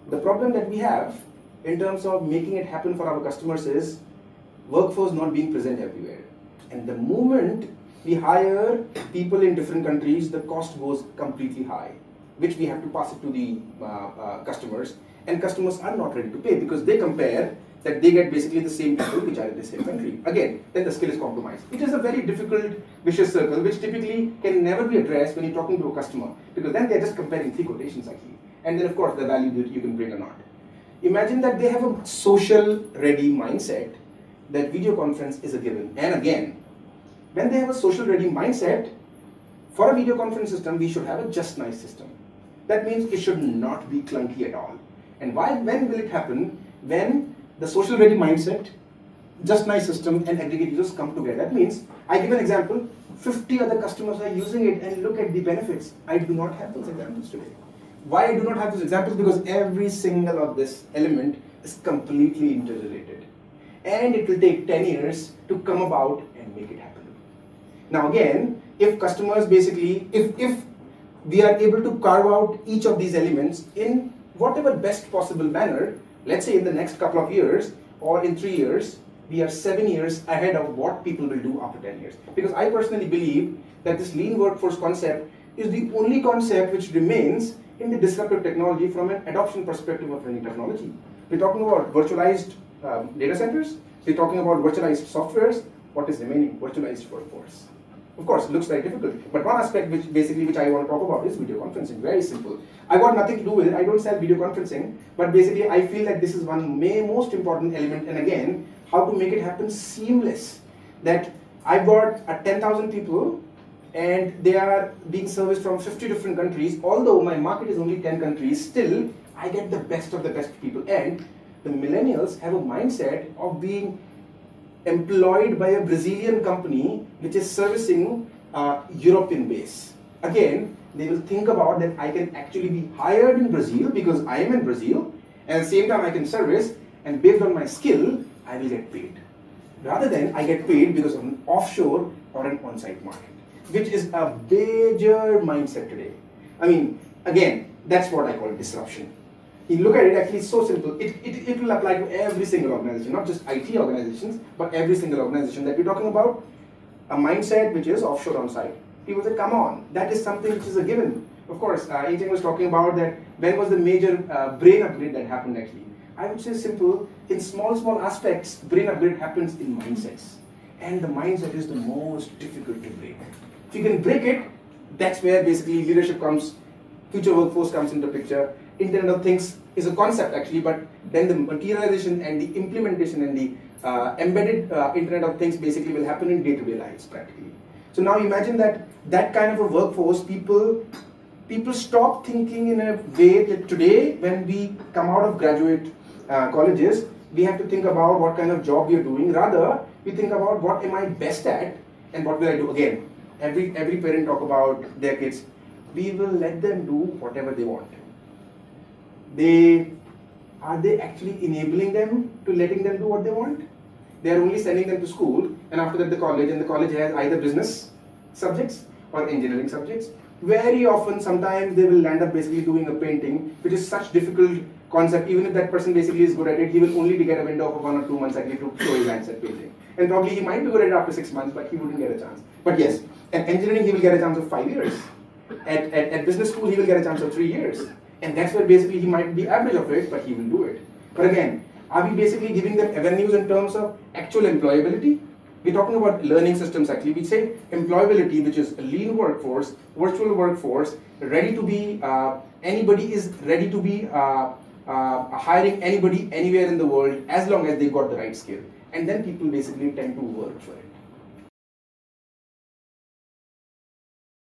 The problem that we have in terms of making it happen for our customers is workforce not being present everywhere. And the moment we hire people in different countries, the cost goes completely high, which we have to pass it to the customers. And customers are not ready to pay because they compare that they get basically the same people which are in the same country. Again, then the skill is compromised. It is a very difficult vicious circle which typically can never be addressed when you're talking to a customer, because then they're just comparing three quotations actually. And then of course the value that you can bring or not. Imagine that they have a social ready mindset that video conference is a given. And again, when they have a social ready mindset, for a video conference system, we should have a just nice system. That means it should not be clunky at all. And when will it happen? When the social ready mindset, just nice system, and aggregate users come together. That means, I give an example, 50 other customers are using it and look at the benefits. I do not have those examples today. Why I do not have those examples? Because every single of this element is completely interrelated. And it will take 10 years to come about and make it happen. Now again, if customers basically, if we are able to carve out each of these elements in whatever best possible manner, let's say in the next couple of years or in 3 years, we are 7 years ahead of what people will do after 10 years. Because I personally believe that this lean workforce concept is the only concept which remains in the disruptive technology from an adoption perspective of any technology. We're talking about virtualized data centers, we're talking about virtualized softwares. What is remaining? Virtualized workforce. Of course, it looks very difficult, but one aspect which I want to talk about is video conferencing. Very simple. I got nothing to do with it. I don't sell video conferencing, but basically I feel that this is one most important element, and again, how to make it happen seamless. That I've got 10,000 people and they are being serviced from 50 different countries. Although my market is only 10 countries, still I get the best of the best people. And the millennials have a mindset of being employed by a Brazilian company which is servicing European base. Again, they will think about that I can actually be hired in Brazil because I am in Brazil, and at the same time I can service, and based on my skill, I will get paid. Rather than I get paid because of an offshore or an on-site market, which is a major mindset today. I mean, again, that's what I call disruption. You look at it, actually it's so simple. It will apply to every single organization, not just IT organizations, but every single organization that we're talking about. A mindset which is offshore on-site. People say, come on, that is something which is a given. Of course, Ajay was talking about that, when was the major brain upgrade that happened actually? I would say simple, in small aspects, brain upgrade happens in mindsets. And the mindset is the most difficult to break. If you can break it, that's where basically leadership comes, future workforce comes into picture. Internet of Things is a concept actually, but then the materialization and the implementation and the embedded Internet of Things basically will happen in day-to-day lives practically. So now imagine that kind of a workforce, people stop thinking in a way that today when we come out of graduate colleges, we have to think about what kind of job we are doing. Rather, we think about what am I best at and what will I do. Again, every parent talk about their kids. We will let them do whatever they want. Are they actually enabling them to letting them do what they want? They are only sending them to school, and after that the college, and the college has either business subjects or engineering subjects. Very often, sometimes they will land up basically doing a painting, which is such difficult concept. Even if that person basically is good at it, he will only get a window of 1 or 2 months actually to show his hands at painting. And probably he might be good at it after 6 months, but he wouldn't get a chance. But yes, at engineering he will get a chance of 5 years. At business school he will get a chance of 3 years. And that's where basically he might be average of it, but he will do it. But again, are we basically giving them avenues in terms of actual employability? We're talking about learning systems actually. We say employability, which is a lean workforce, virtual workforce, ready to be, anybody is ready to be hiring anybody anywhere in the world as long as they've got the right skill. And then people basically tend to work for it.